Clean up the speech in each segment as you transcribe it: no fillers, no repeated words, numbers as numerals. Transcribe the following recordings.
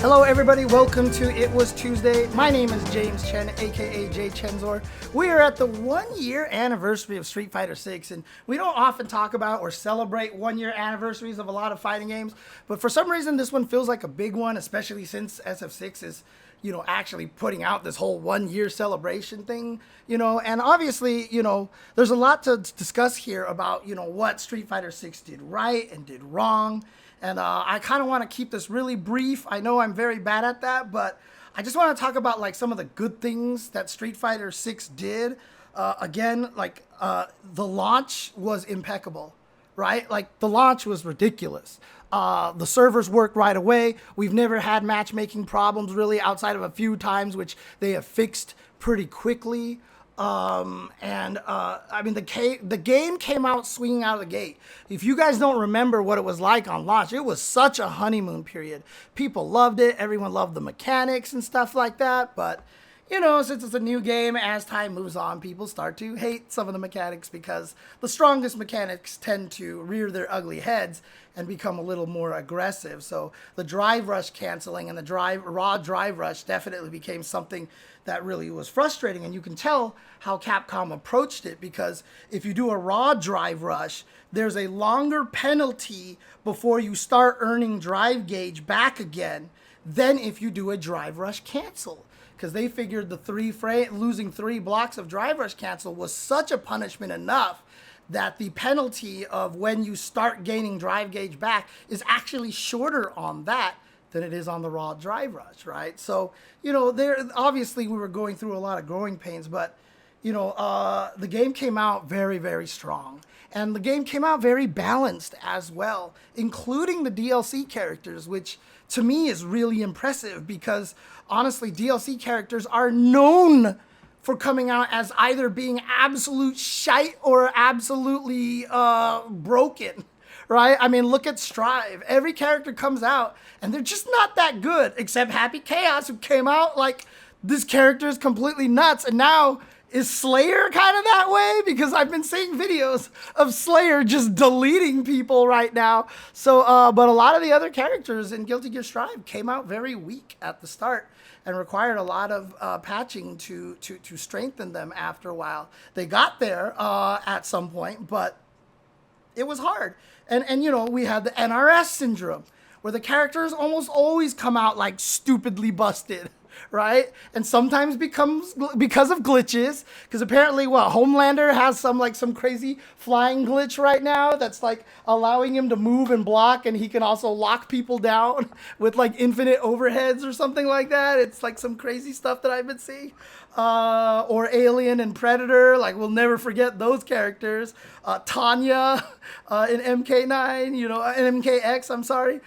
Hello everybody, welcome to It Was Tuesday. My name is James Chen, aka J Chenzor. We are at the 1 year anniversary of Street Fighter 6, and we don't often talk about or celebrate 1 year anniversaries of a lot of fighting games, but for some reason this one feels like a big one, especially since SF6 is, actually putting out this whole 1 year celebration thing, and obviously, there's a lot to discuss here about, what Street Fighter 6 did right and did wrong. And I kind of want to keep this really brief. I know I'm very bad at that, but I just want to talk about like some of the good things that Street Fighter 6 did. The launch was impeccable, right? Like the launch was ridiculous. The servers worked right away. We've never had matchmaking problems really outside of a few times, which they have fixed pretty quickly. The game came out swinging out of the gate. If you guys don't remember what it was like on launch, it was such a honeymoon period. People loved it. Everyone loved the mechanics and stuff like that. But, since it's a new game, as time moves on, people start to hate some of the mechanics because the strongest mechanics tend to rear their ugly heads and become a little more aggressive. So the drive rush canceling and the raw drive rush definitely became something that really was frustrating. And you can tell how Capcom approached it, because if you do a raw drive rush, there's a longer penalty before you start earning drive gauge back again than if you do a drive rush cancel. Because they figured losing 3 blocks of drive rush cancel was such a punishment enough that the penalty of when you start gaining drive gauge back is actually shorter on that than it is on the raw drive rush, right? So, obviously we were going through a lot of growing pains, but, the game came out very, very strong. And the game came out very balanced as well, including the DLC characters, which to me is really impressive because, honestly, DLC characters are known for coming out as either being absolute shite or absolutely broken, right? I mean, look at Strive. Every character comes out and they're just not that good, except Happy Chaos, who came out like, this character is completely nuts. And now, is Slayer kind of that way? Because I've been seeing videos of Slayer just deleting people right now. So, but a lot of the other characters in Guilty Gear Strive came out very weak at the start and required a lot of patching to strengthen them after a while. They got there at some point, but it was hard. And we had the NRS syndrome, where the characters almost always come out like stupidly busted, right? And sometimes becomes because of glitches, because apparently Homelander has some crazy flying glitch right now that's like allowing him to move and block, and he can also lock people down with like infinite overheads or something like that. It's like some crazy stuff that I've been seeing. Or Alien and Predator, like we'll never forget those characters. Tanya in MK9, in MKX, I'm sorry.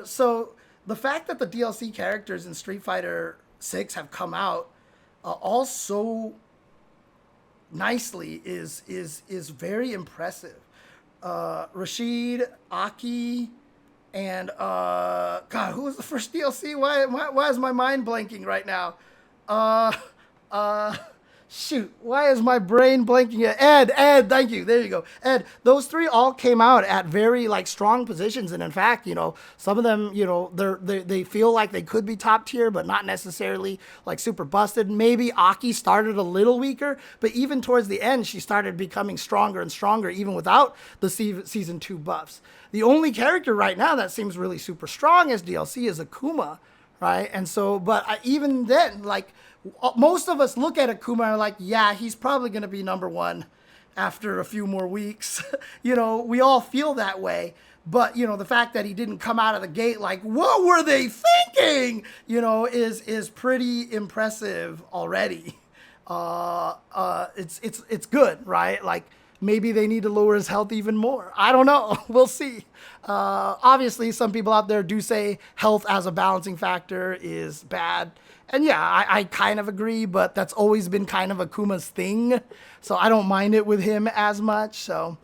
So the fact that the DLC characters in Street Fighter 6 have come out all so nicely is very impressive. Rashid, Aki, and God, who was the first DLC? Why is my mind blanking right now? Shoot, why is my brain blanking? Ed, thank you. There you go. Ed, those 3 all came out at very strong positions. And in fact, some of them, they feel like they could be top tier, but not necessarily like super busted. Maybe Aki started a little weaker, but even towards the end, she started becoming stronger and stronger, even without the season 2 buffs. The only character right now that seems really super strong as DLC is Akuma, right? And so, but even then, most of us look at Akuma and are like, yeah, he's probably going to be number 1 after a few more weeks. We all feel that way. But, the fact that he didn't come out of the gate like, what were they thinking? Is pretty impressive already. It's good, right? Like, maybe they need to lower his health even more. I don't know. We'll see. Obviously, some people out there do say health as a balancing factor is bad. And yeah, I kind of agree, but that's always been kind of Akuma's thing. So I don't mind it with him as much. So,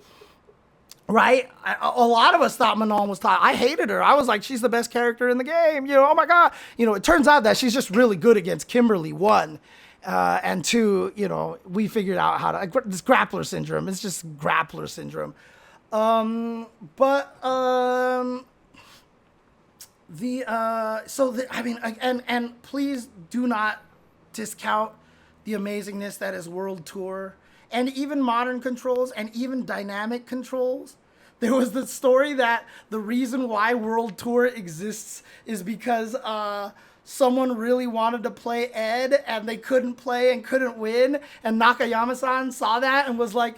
right? A lot of us thought Manon was top. I hated her. I was like, she's the best character in the game. Oh my God. It turns out that she's just really good against Kimberly, 1. And 2, we figured out how to, this grappler syndrome. It's just grappler syndrome. I mean, and please do not discount the amazingness that is World Tour and even modern controls and even dynamic controls. There was the story that the reason why World Tour exists is because someone really wanted to play Ed and they couldn't play and couldn't win, and Nakayama-san saw that and was like,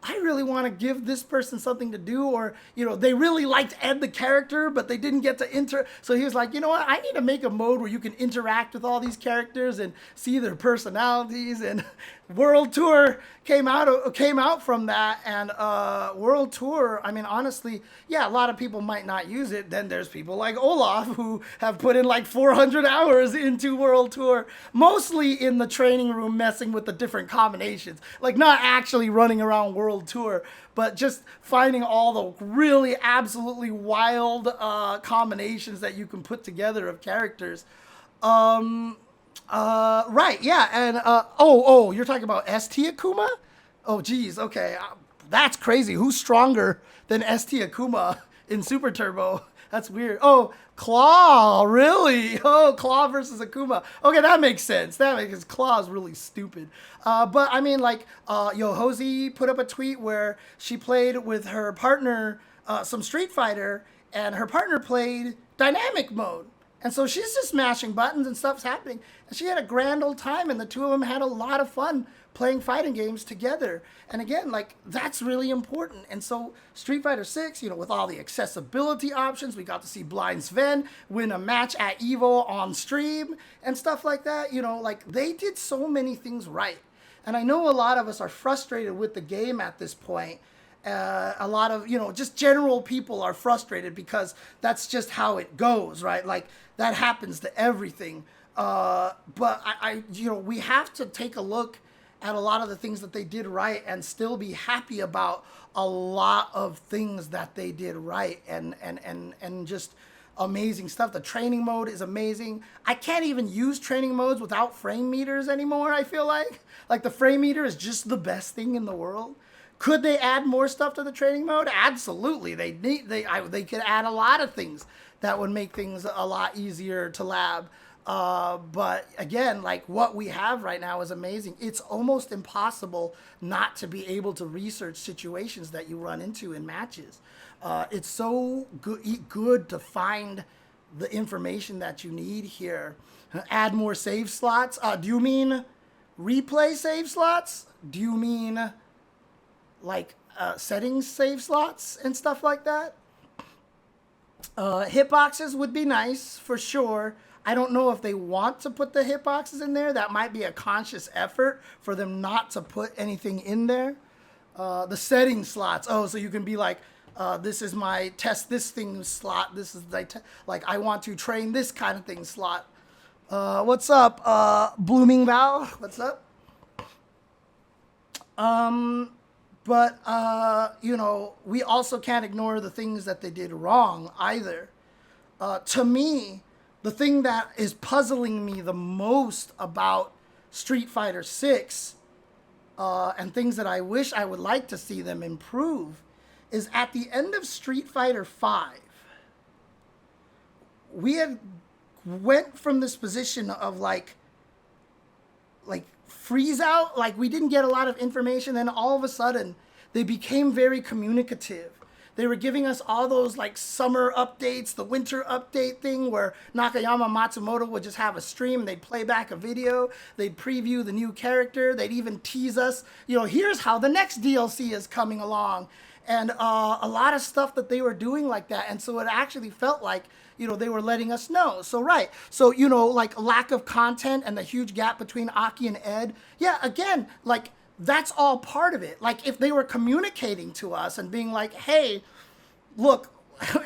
I really want to give this person something to do, or, they really liked Ed the character, but they didn't get to So he was like, you know what, I need to make a mode where you can interact with all these characters and see their personalities. And World Tour came out from that. And World Tour, I mean, honestly, yeah, a lot of people might not use it. Then there's people like Olaf who have put in like 400 hours into World Tour, mostly in the training room messing with the different combinations, like not actually running around World Tour, but just finding all the really absolutely wild combinations that you can put together of characters. Right, yeah, and you're talking about ST Akuma? Oh, geez, okay, that's crazy. Who's stronger than ST Akuma in Super Turbo? That's weird. Oh, Claw, really? Oh, Claw versus Akuma. Okay, that makes sense. Because Claw is really stupid. But I mean, like, Yohozi put up a tweet where she played with her partner some Street Fighter, and her partner played dynamic mode. And so she's just smashing buttons and stuff's happening. And she had a grand old time, and the two of them had a lot of fun playing fighting games together. And again, like, that's really important. And so Street Fighter 6, with all the accessibility options, we got to see Blind Sven win a match at EVO on stream and stuff like that. Like, they did so many things right. And I know a lot of us are frustrated with the game at this point. A lot of, just general people are frustrated because that's just how it goes, right? Like, that happens to everything. But we have to take a look at a lot of the things that they did right and still be happy about a lot of things that they did right, and just amazing stuff. The training mode is amazing. I can't even use training modes without frame meters anymore, I feel like the frame meter is just the best thing in the world. Could they add more stuff to the training mode? Absolutely. They could add a lot of things that would make things a lot easier to lab. But again, like, what we have right now is amazing. It's almost impossible not to be able to research situations that you run into in matches. It's so good to find the information that you need here. Add more save slots. Do you mean replay save slots? Do you mean like settings save slots and stuff like that? Hitboxes would be nice for sure. I don't know if they want to put the hitboxes in there. That might be a conscious effort for them not to put anything in there. The setting slots. Oh, so you can be like, this is my test this thing slot. This is like I want to train this kind of thing slot. What's up, Blooming Val? What's up? But, we also can't ignore the things that they did wrong either. To me, the thing that is puzzling me the most about Street Fighter 6, and things that I wish I would like to see them improve, is at the end of Street Fighter 5, we had went from this position of like freeze out, like we didn't get a lot of information, then all of a sudden they became very communicative. They were giving us all those like summer updates, the winter update thing where Nakayama Matsumoto would just have a stream, they'd play back a video, they'd preview the new character, they'd even tease us, here's how the next DLC is coming along. And a lot of stuff that they were doing like that. And so it actually felt like, they were letting us know. So, right. So, like lack of content and the huge gap between Aki and Ed. Yeah, again, like that's all part of it. Like if they were communicating to us and being like, hey, look,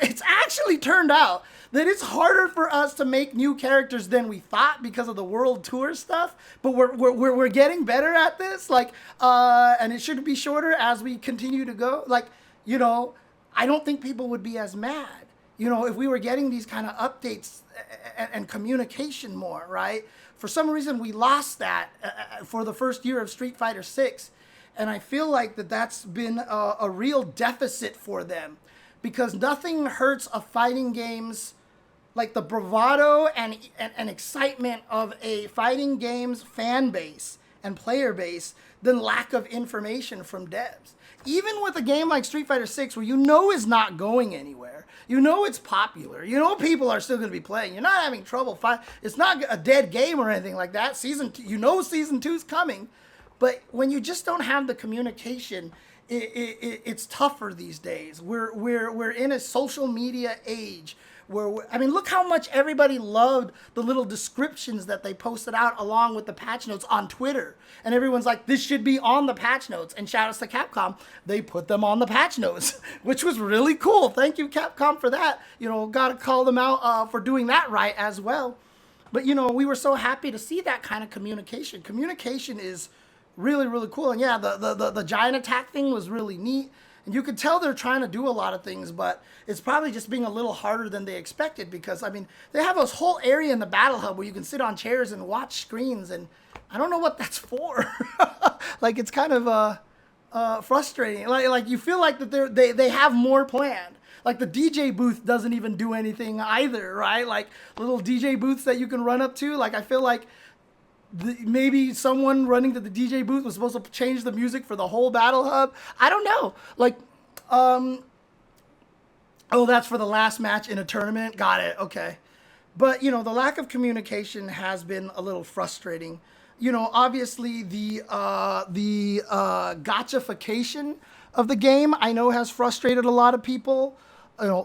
it's actually turned out that it's harder for us to make new characters than we thought because of the world tour stuff. But we're getting better at this. Like, and it should be shorter as we continue to go. Like, I don't think people would be as mad, if we were getting these kind of updates and communication more, right? For some reason, we lost that for the first year of Street Fighter 6. And I feel like that's been a real deficit for them, because nothing hurts a fighting game's like the bravado and excitement of a fighting games fan base and player base than lack of information from devs. Even with a game like Street Fighter 6 where you know is not going anywhere, you know it's popular, you know people are still going to be playing, you're not having trouble it's not a dead game or anything like that. Season 2 is coming, but when you just don't have the communication, it's tougher these days. We're in a social media age I mean, look how much everybody loved the little descriptions that they posted out along with the patch notes on Twitter. And everyone's like, this should be on the patch notes. And shout outs to Capcom, they put them on the patch notes, which was really cool. Thank you, Capcom, for that. Gotta call them out for doing that right as well. But, we were so happy to see that kind of communication. Communication is really, really cool. And yeah, the giant attack thing was really neat. And you could tell they're trying to do a lot of things, but it's probably just being a little harder than they expected because, I mean, they have this whole area in the Battle Hub where you can sit on chairs and watch screens, and I don't know what that's for. Like, it's kind of frustrating. Like you feel like that they have more planned. Like, the DJ booth doesn't even do anything either, right? Like, little DJ booths that you can run up to. Like, I feel like maybe someone running to the DJ booth was supposed to change the music for the whole Battle Hub. I don't know. Like, oh, that's for the last match in a tournament. Got it. Okay. But, the lack of communication has been a little frustrating. Obviously the gotchification of the game, I know, has frustrated a lot of people.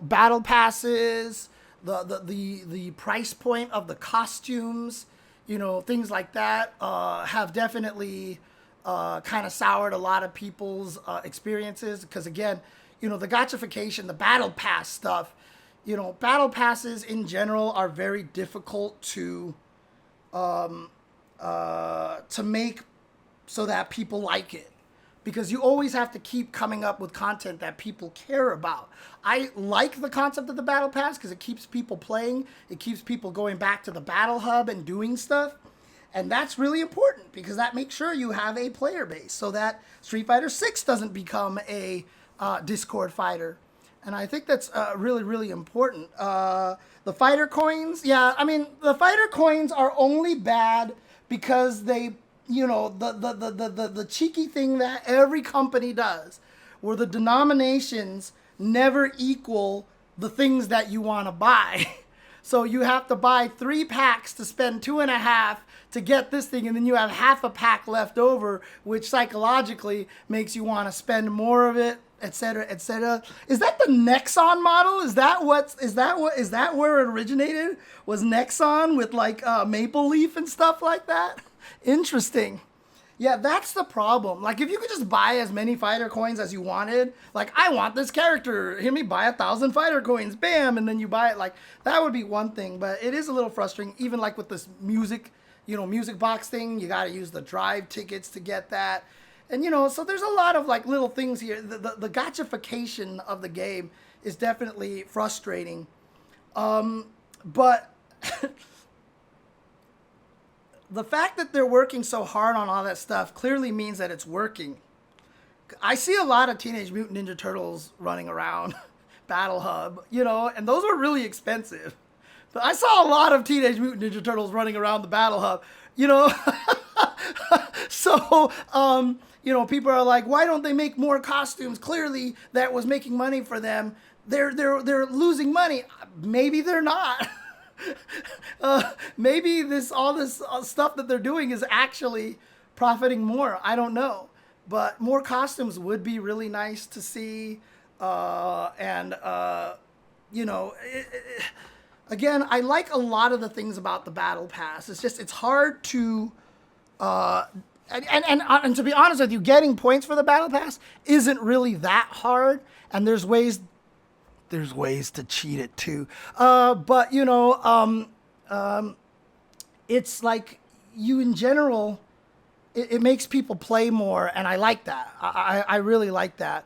Battle passes, the price point of the costumes, things like that have definitely kind of soured a lot of people's experiences. Because again, the gotchification, the battle pass stuff, battle passes in general are very difficult to make so that people like it. Because you always have to keep coming up with content that people care about. I like the concept of the Battle Pass because it keeps people playing. It keeps people going back to the Battle Hub and doing stuff. And that's really important because that makes sure you have a player base so that Street Fighter 6 doesn't become a Discord fighter. And I think that's really, really important. The fighter coins, yeah, I mean, the fighter coins are only bad because they... the cheeky thing that every company does, where the denominations never equal the things that you want to buy. So you have to buy 3 packs to spend 2.5 to get this thing, and then you have half a pack left over, which psychologically makes you want to spend more of it, etc., etc. Is that the Nexon model? Is that where it originated? Was Nexon with like Maple Leaf and stuff like that? Interesting. Yeah, that's the problem. Like, if you could just buy as many fighter coins as you wanted, like, I want this character, hear me buy 1,000 fighter coins, bam, and then you buy it, like, that would be one thing. But it is a little frustrating, even like with this music box thing, you got to use the drive tickets to get that. And, so there's a lot of, like, little things here. The gotchification of the game is definitely frustrating. But... the fact that they're working so hard on all that stuff clearly means that it's working. I see a lot of Teenage Mutant Ninja Turtles running around Battle Hub, and those are really expensive. But I saw a lot of Teenage Mutant Ninja Turtles running around the Battle Hub, So, people are like, why don't they make more costumes? Clearly, that was making money for them. They're losing money. Maybe they're not. Maybe all this stuff that they're doing is actually profiting more. I don't know, but more costumes would be really nice to see. Again, I like a lot of the things about the Battle Pass. It's just, it's hard to, and to be honest with you, getting points for the Battle Pass isn't really that hard. And there's ways to cheat it too. But it's like you in general, it makes people play more. And I like that. I really like that.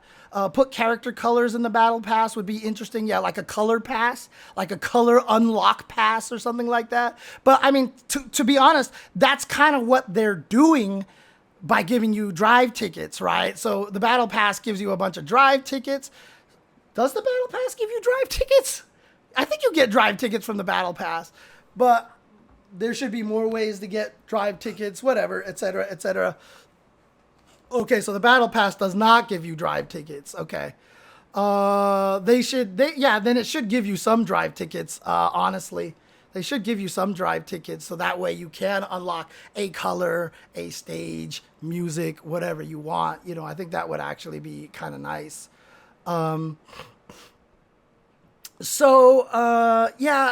Put character colors in the Battle Pass would be interesting. Yeah, like a color pass, like a color unlock pass or something like that. But I mean, to be honest, that's kind of what they're doing by giving you drive tickets, right? So the Battle Pass gives you a bunch of drive tickets. Does the Battle Pass give you drive tickets? I think you get drive tickets from the battle pass, but there should be more ways to get drive tickets, whatever, etc., etc. Okay, so the battle pass does not give you drive tickets. Okay. Then it should give you some drive tickets, honestly. They should give you some drive tickets so that way you can unlock a color, a stage, music, whatever you want. You know, I think that would actually be kind of nice. Yeah,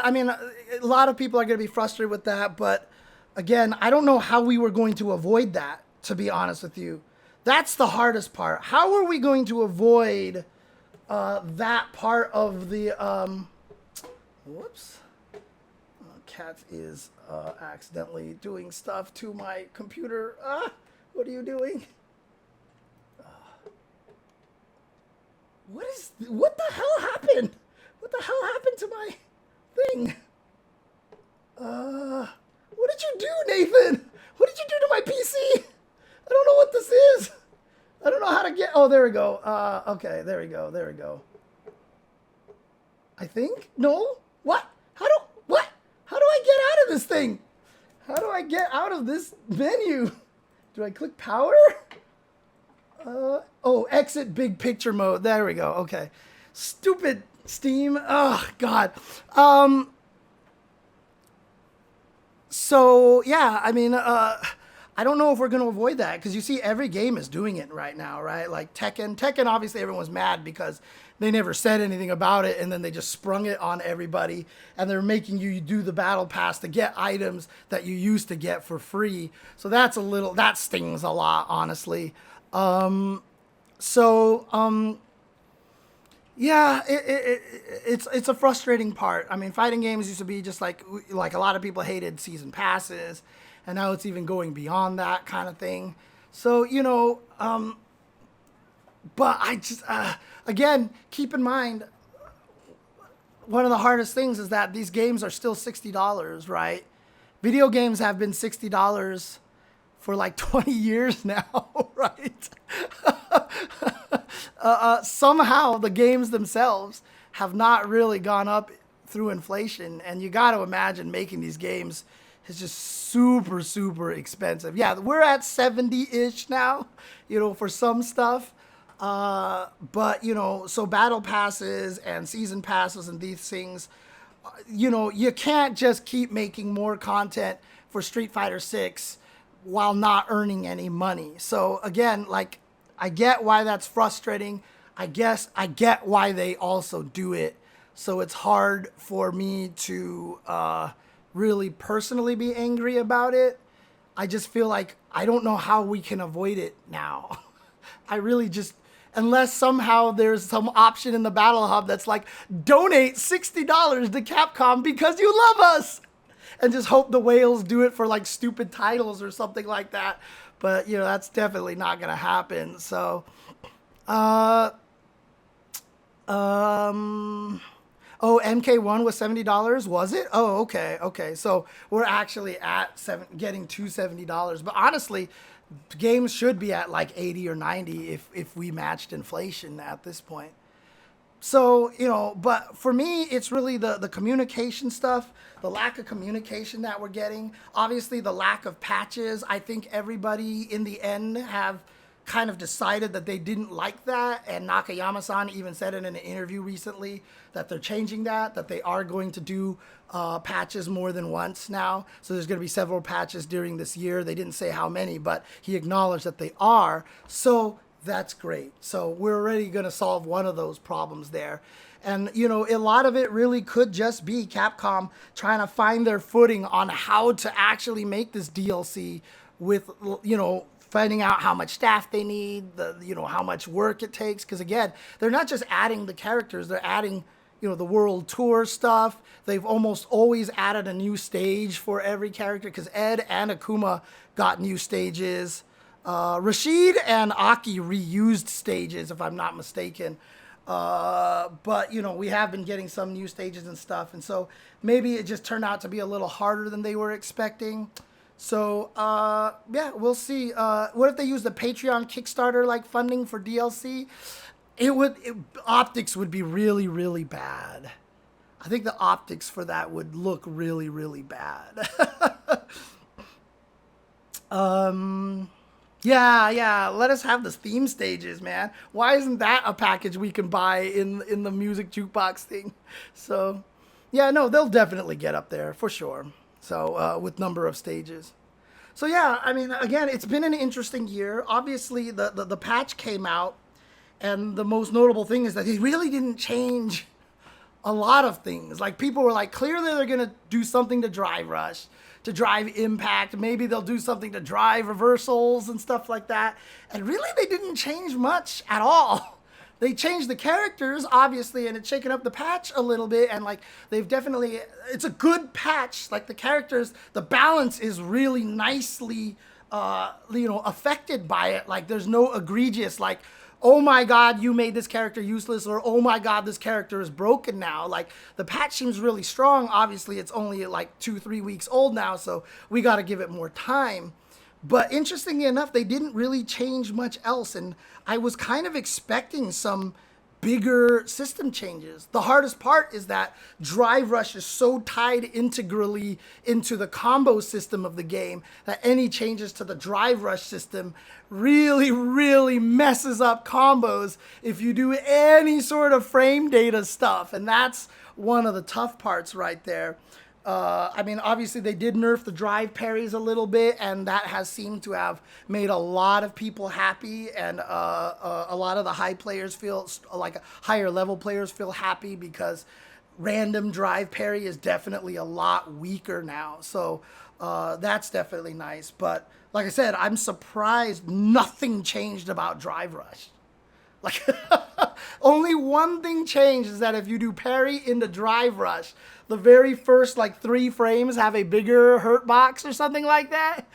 I mean, a lot of people are going to be frustrated with that, but again, I don't know how we were going to avoid that, to be honest with you. That's the hardest part. How are we going to avoid that part of the, whoops. Cat is accidentally doing stuff to my computer. What are you doing? What the hell happened? What the hell happened to my thing? What did you do, Nathan? What did you do to my PC? I don't know what this is. I don't know how to get, oh, there we go. Okay, there we go, there we go. I think? No? What? How do I get out of this thing? How do I get out of this menu? Do I click power? Exit big picture mode. There we go. Okay. Stupid Steam. Oh, God. So, yeah, I mean, I don't know if we're going to avoid that because you see every game is doing it right now, right? Like Tekken, obviously everyone's mad because they never said anything about it and then they just sprung it on everybody and they're making you do the battle pass to get items that you used to get for free. So that stings a lot, honestly. Yeah, it's a frustrating part. I mean, fighting games used to be just like a lot of people hated season passes, and now it's even going beyond that kind of thing. So, you know, but I just, again, keep in mind, one of the hardest things is that these games are still $60, right? Video games have been $60 for like 20 years now, right? Somehow the games themselves have not really gone up through inflation, and you got to imagine making these games is just super, super expensive. Yeah, we're at 70-ish now, you know, for some stuff. But, you know, so battle passes and season passes and these things, you know, you can't just keep making more content for Street Fighter 6 while not earning any money. So again, like, I get why that's frustrating. I guess I get why they also do it. So it's hard for me to really personally be angry about it. I just feel like I don't know how we can avoid it now. I really just, unless somehow there's some option in the Battle Hub that's like, donate $60 to Capcom because you love us. And just hope the whales do it for like stupid titles or something like that. But, you know, that's definitely not going to happen. So, MK1 was $70, was it? Oh, okay, okay. So we're actually at getting to $70. But honestly, games should be at like 80 or 90 if we matched inflation at this point. So, you know, but for me, it's really the communication stuff, the lack of communication that we're getting. Obviously, the lack of patches. I think everybody in the end have kind of decided that they didn't like that. And Nakayama-san even said in an interview recently that they're changing that they are going to do patches more than once now. So there's going to be several patches during this year. They didn't say how many, but he acknowledged that they are. So that's great. So we're already going to solve one of those problems there. And, you know, a lot of it really could just be Capcom trying to find their footing on how to actually make this DLC with, you know, finding out how much staff they need, you know, how much work it takes. Because, again, they're not just adding the characters. They're adding, you know, the world tour stuff. They've almost always added a new stage for every character because Ed and Akuma got new stages. Rashid and Aki reused stages, if I'm not mistaken. But, you know, we have been getting some new stages and stuff. And so maybe it just turned out to be a little harder than they were expecting. So, yeah, we'll see. What if they use the Patreon Kickstarter, like, funding for DLC? Optics would be really, really bad. I think the optics for that would look really, really bad. Yeah. Let us have the theme stages, man. Why isn't that a package we can buy in the music jukebox thing? So, yeah, no, they'll definitely get up there for sure. So, with number of stages. So yeah, I mean, again, it's been an interesting year. Obviously, the patch came out, and the most notable thing is that they really didn't change a lot of things. Like, people were like, clearly they're gonna do something to drive rush, to drive impact. Maybe they'll do something to drive reversals and stuff like that. And really, they didn't change much at all. They changed the characters, obviously, and it's shaken up the patch a little bit. And like, they've definitely, it's a good patch. Like, the characters, the balance is really nicely, affected by it. Like, there's no egregious, like, oh my God, you made this character useless, or oh my God, this character is broken now. Like, the patch seems really strong. Obviously, it's only like 2-3 weeks old now, so we got to give it more time. But interestingly enough, they didn't really change much else, and I was kind of expecting some bigger system changes. The hardest part is that Drive Rush is so tied integrally into the combo system of the game that any changes to the Drive Rush system really, really messes up combos if you do any sort of frame data stuff, and that's one of the tough parts right there. I mean, obviously they did nerf the drive parries a little bit, and that has seemed to have made a lot of people happy, and a lot of the high players feel, like higher level players feel happy, because random drive parry is definitely a lot weaker now. So that's definitely nice. But like I said, I'm surprised nothing changed about Drive Rush. Like, only one thing changed is that if you do parry into Drive Rush, the very first like 3 frames have a bigger hurt box or something like that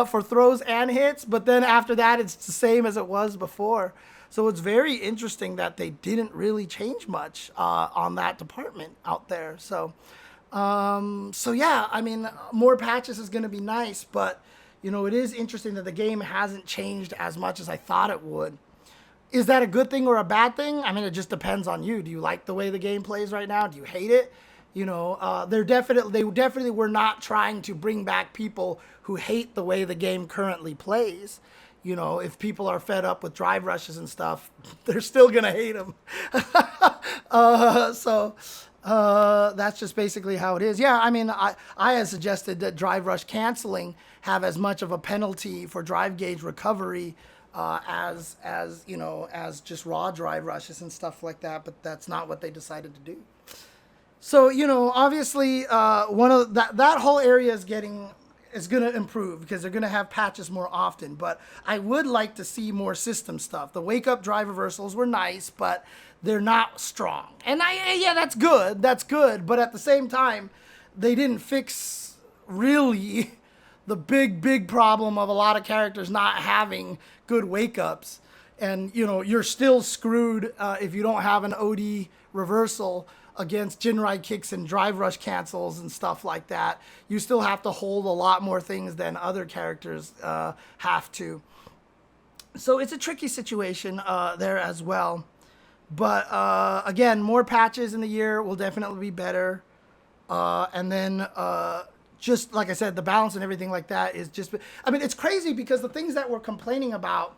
for throws and hits. But then after that, it's the same as it was before. So it's very interesting that they didn't really change much on that department out there. So yeah, I mean, more patches is going to be nice, but you know, it is interesting that the game hasn't changed as much as I thought it would. Is that a good thing or a bad thing? I mean, it just depends on you. Do you like the way the game plays right now? Do you hate it? You know, they definitely were not trying to bring back people who hate the way the game currently plays. You know, if people are fed up with drive rushes and stuff, they're still gonna hate them. That's just basically how it is. Yeah, I mean, I had suggested that drive rush canceling have as much of a penalty for drive gauge recovery as you know, as just raw drive rushes and stuff like that, but that's not what they decided to do. So, you know, obviously, one of that whole area is going to improve, because they're going to have patches more often. But I would like to see more system stuff. The wake up drive reversals were nice, but they're not strong. And yeah, that's good. That's good. But at the same time, they didn't fix really the big problem of a lot of characters not having good wake ups. And, you know, you're still screwed if you don't have an OD reversal against Jinrai kicks and drive rush cancels and stuff like that. You still have to hold a lot more things than other characters have to. So it's a tricky situation there as well. But again, more patches in the year will definitely be better. And then just like I said, the balance and everything like that is just, I mean, it's crazy because the things that we're complaining about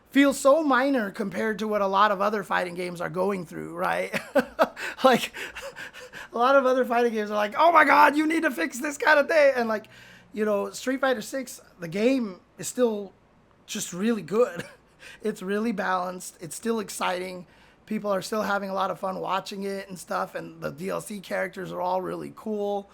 feel so minor compared to what a lot of other fighting games are going through, right? Like, a lot of other fighting games are like, oh my God, you need to fix this kind of thing. And like, you know, Street Fighter 6, the game is still just really good. It's really balanced. It's still exciting. People are still having a lot of fun watching it and stuff. And the DLC characters are all really cool.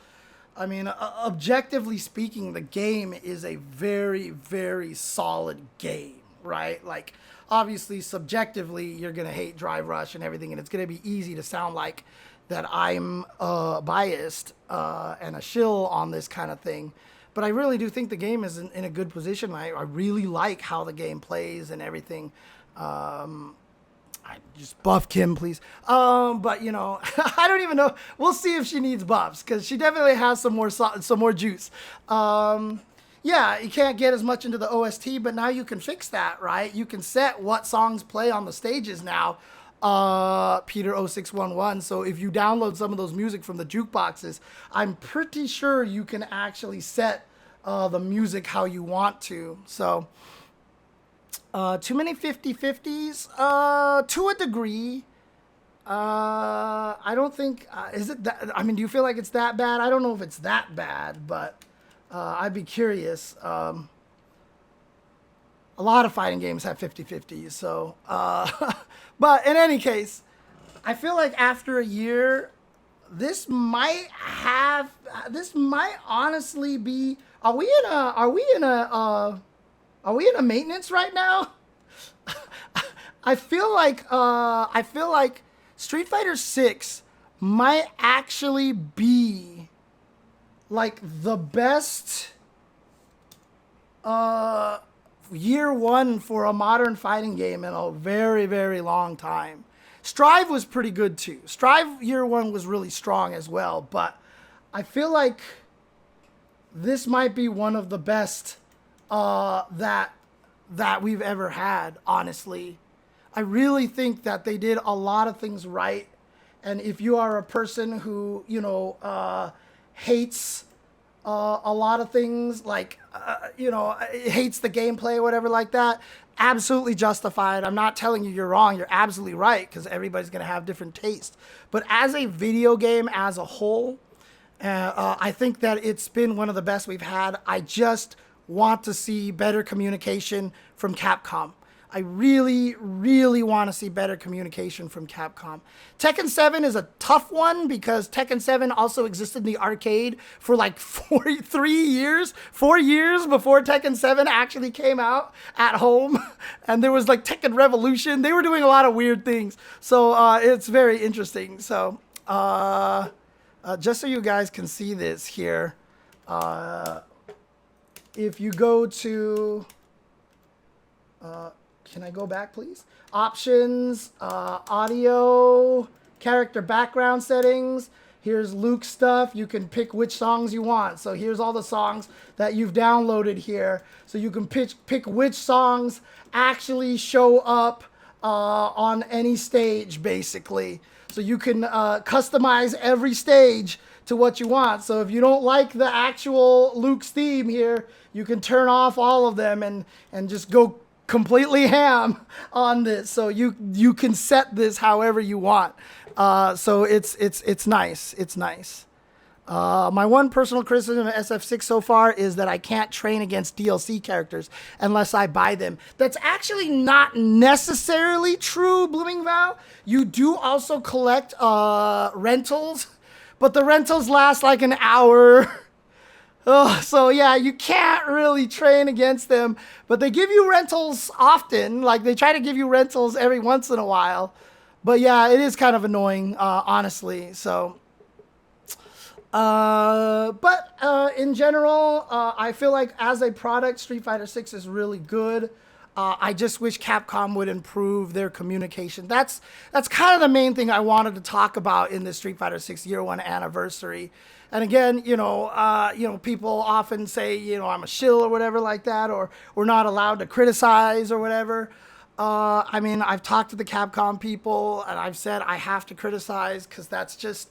I mean, objectively speaking, the game is a very, very solid game. Right? Like, obviously, subjectively, you're going to hate Drive Rush and everything, and it's going to be easy to sound like that I'm biased and a shill on this kind of thing. But I really do think the game is in a good position. I really like how the game plays and everything. I just buff Kim, please. But, you know, I don't even know. We'll see if she needs buffs, because she definitely has some more juice. Yeah, you can't get as much into the OST, but now you can fix that, right? You can set what songs play on the stages now Peter 0611. So if you download some of those music from the jukeboxes, I'm pretty sure you can actually set the music how you want to. So too many 50-50s? To a degree. I don't think, is it that, I mean, do you feel like it's that bad? I don't know if it's that bad, but I'd be curious. A lot of fighting games have 50-50s, so, but in any case, I feel like after a year, this might honestly be, are we in a maintenance right now? I feel like Street Fighter 6 might actually be like the best year one for a modern fighting game in a very, very long time. Strive was pretty good too. Strive year one was really strong as well, but I feel like this might be one of the best that we've ever had, honestly. I really think that they did a lot of things right. And if you are a person who, hates a lot of things, like, hates the gameplay or whatever like that, absolutely justified. I'm not telling you you're wrong. You're absolutely right, because everybody's going to have different tastes. But as a video game as a whole, I think that it's been one of the best we've had. I just want to see better communication from Capcom. I really, really want to see better communication from Capcom. Tekken 7 is a tough one because Tekken 7 also existed in the arcade for like 4 years before Tekken 7 actually came out at home. And there was like Tekken Revolution. They were doing a lot of weird things. So it's very interesting. So just so you guys can see this here, if you go to... can I go back, please? Options, audio, character background settings. Here's Luke's stuff. You can pick which songs you want. So here's all the songs that you've downloaded here. So you can pick which songs actually show up on any stage, basically. So you can customize every stage to what you want. So if you don't like the actual Luke's theme here, you can turn off all of them and just go completely ham on this. So you can set this however you want. So it's nice. It's nice. My one personal criticism of SF6 so far is that I can't train against DLC characters unless I buy them. That's actually not necessarily true, Blooming Val. You do also collect rentals, but the rentals last like an hour. Oh, so yeah, you can't really train against them, but they give you rentals often. Like they try to give you rentals every once in a while. But yeah, it is kind of annoying, honestly. So, in general, I feel like as a product, Street Fighter 6 is really good. I just wish Capcom would improve their communication. That's kind of the main thing I wanted to talk about in the Street Fighter 6 year one anniversary. And again, people often say, I'm a shill or whatever like that, or we're not allowed to criticize or whatever. I mean, I've talked to the Capcom people and I've said I have to criticize because that's just,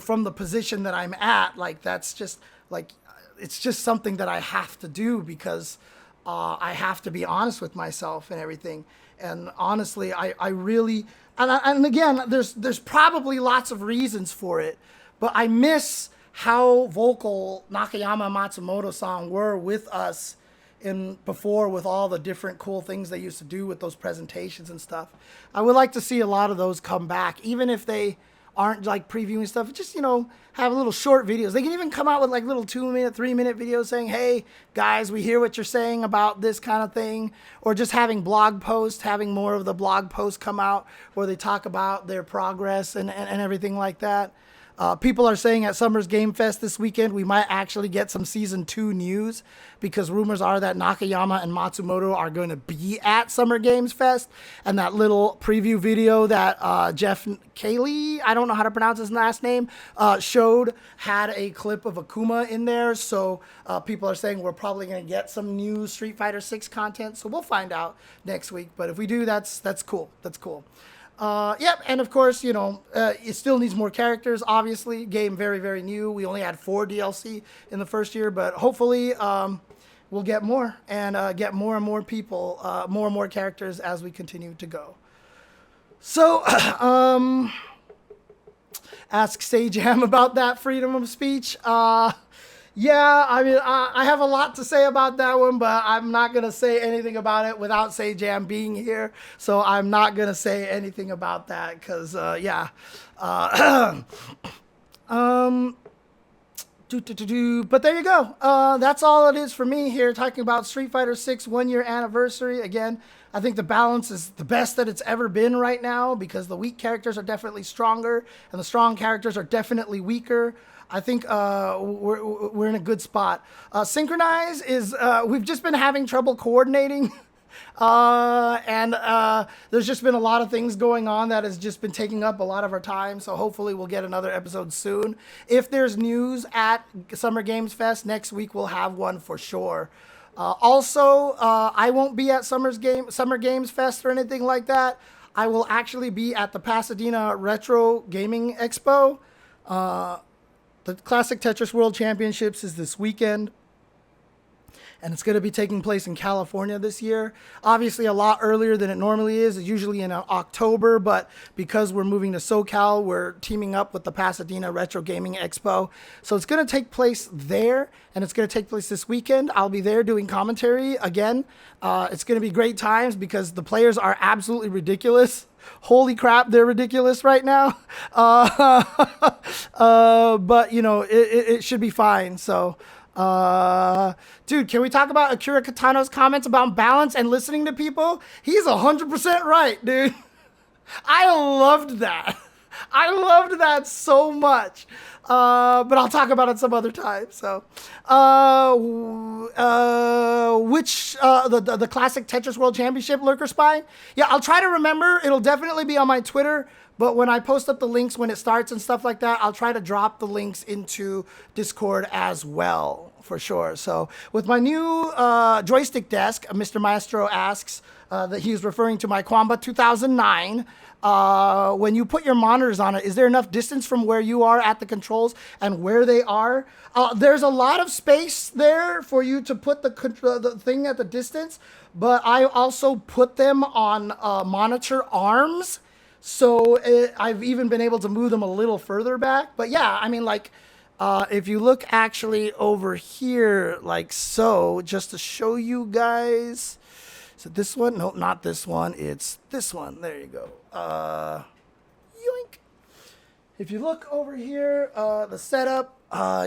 from the position that I'm at, like, that's just like, it's just something that I have to do because I have to be honest with myself and everything. And honestly, I really, and again, there's probably lots of reasons for it, but I miss how vocal Nakayama and Matsumoto-san were with us before with all the different cool things they used to do with those presentations and stuff. I would like to see a lot of those come back, even if they aren't like previewing stuff, just, have little short videos. They can even come out with like little 2-minute, 3-minute videos saying, hey, guys, we hear what you're saying about this kind of thing. Or just having blog posts, having more of the blog posts come out where they talk about their progress and everything like that. People are saying at Summer's Game Fest this weekend, we might actually get some Season 2 news because rumors are that Nakayama and Matsumoto are going to be at Summer Games Fest. And that little preview video that Jeff Cayley, I don't know how to pronounce his last name, showed had a clip of Akuma in there. So people are saying we're probably going to get some new Street Fighter 6 content. So we'll find out next week. But if we do, that's cool. That's cool. Yep, and of course, it still needs more characters, obviously. Game very, very new. We only had 4 DLC in the first year, but hopefully we'll get more and get more and more people, more and more characters as we continue to go. So, ask Sajam about that freedom of speech. Yeah, I mean, I have a lot to say about that one, but I'm not going to say anything about it without Sajam being here. So I'm not going to say anything about that because, yeah. But there you go. That's all it is for me here, talking about Street Fighter 6 1-year anniversary. Again, I think the balance is the best that it's ever been right now because the weak characters are definitely stronger and the strong characters are definitely weaker. I think we're in a good spot. Synchronize is, we've just been having trouble coordinating. And there's just been a lot of things going on that has just been taking up a lot of our time. So hopefully we'll get another episode soon. If there's news at Summer Games Fest, next week we'll have one for sure. Also, I won't be at Summer Games Fest or anything like that. I will actually be at the Pasadena Retro Gaming Expo. The Classic Tetris World Championships is this weekend, and it's going to be taking place in California this year. Obviously, a lot earlier than it normally is. It's usually in October, but because we're moving to SoCal, we're teaming up with the Pasadena Retro Gaming Expo. So it's going to take place there, and it's going to take place this weekend. I'll be there doing commentary again. It's going to be great times because the players are absolutely ridiculous. Holy crap, they're ridiculous right now. But, it should be fine. So, dude, can we talk about Akira Katano's comments about balance and listening to people? He's 100% right, dude. I loved that. I loved that so much. But I'll talk about it some other time. So, the Classic Tetris World Championship Lurker Spine? Yeah, I'll try to remember. It'll definitely be on my Twitter. But when I post up the links when it starts and stuff like that, I'll try to drop the links into Discord as well, for sure. So with my new joystick desk, Mr. Maestro asks that he's referring to my Quamba 2009. When you put your monitors on it, is there enough distance from where you are at the controls and where they are? There's a lot of space there for you to put the thing at the distance, but I also put them on monitor arms. So I've even been able to move them a little further back. But yeah, I mean, like, if you look actually over here, like so, just to show you guys. Is it this one? No, not this one. It's this one. There you go. Yoink. If you look over here, the setup,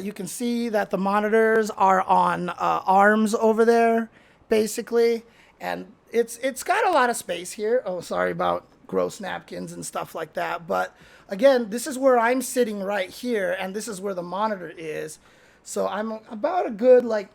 you can see that the monitors are on arms over there, basically. And it's got a lot of space here. Oh, sorry about gross napkins and stuff like that. But again, this is where I'm sitting right here, and this is where the monitor is. So I'm about a good, like,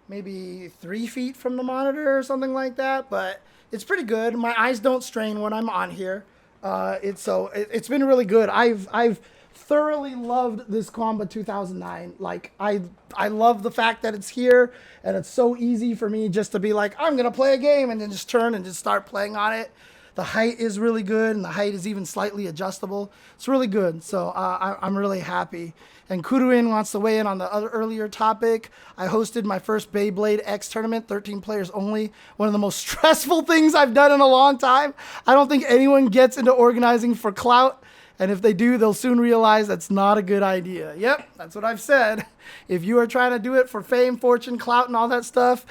maybe 3 feet from the monitor or something like that. But it's pretty good. My eyes don't strain when I'm on here. It's been really good. I've thoroughly loved this Quamba 2009. Like, I love the fact that it's here, and it's so easy for me just to be like, I'm going to play a game, and then just turn and just start playing on it. The height is really good, and the height is even slightly adjustable. It's really good, so I'm really happy. And Kuruin wants to weigh in on the earlier topic. I hosted my first Beyblade X tournament, 13 players only. One of the most stressful things I've done in a long time. I don't think anyone gets into organizing for clout, and if they do, they'll soon realize that's not a good idea. Yep, that's what I've said. If you are trying to do it for fame, fortune, clout, and all that stuff,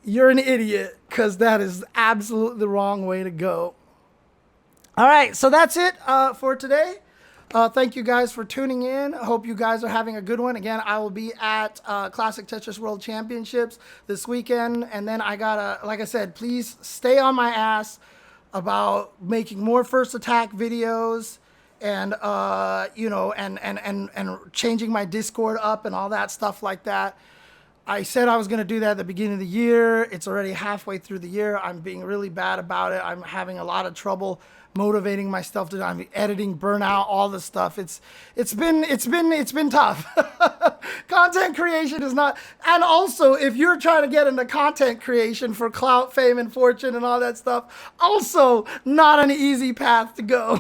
you're an idiot, because that is absolutely the wrong way to go. All right, so that's it for today. Thank you guys for tuning in. I hope you guys are having a good one. Again, I will be at Classic Tetris World Championships this weekend. And then I gotta, like I said, please stay on my ass about making more First Attack videos and, and changing my Discord up and all that stuff like that. I said I was going to do that at the beginning of the year. It's already halfway through the year. I'm being really bad about it. I'm having a lot of trouble motivating myself to. I'm editing, burnout, all this stuff. It's been tough. Content creation is not. And also, if you're trying to get into content creation for clout, fame, and fortune and all that stuff, also not an easy path to go.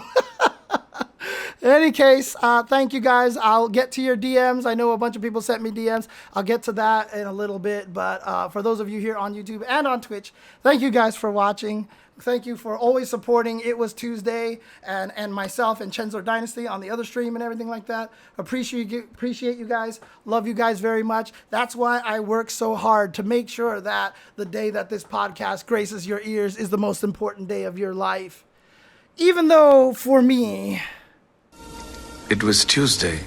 In any case, thank you guys. I'll get to your DMs. I know a bunch of people sent me DMs. I'll get to that in a little bit. But for those of you here on YouTube and on Twitch, thank you guys for watching. Thank you for always supporting It Was Tuesday and myself and Chen's Dynasty on the other stream and everything like that. Appreciate you guys. Love you guys very much. That's why I work so hard to make sure that the day that this podcast graces your ears is the most important day of your life. Even though for me, it was Tuesday.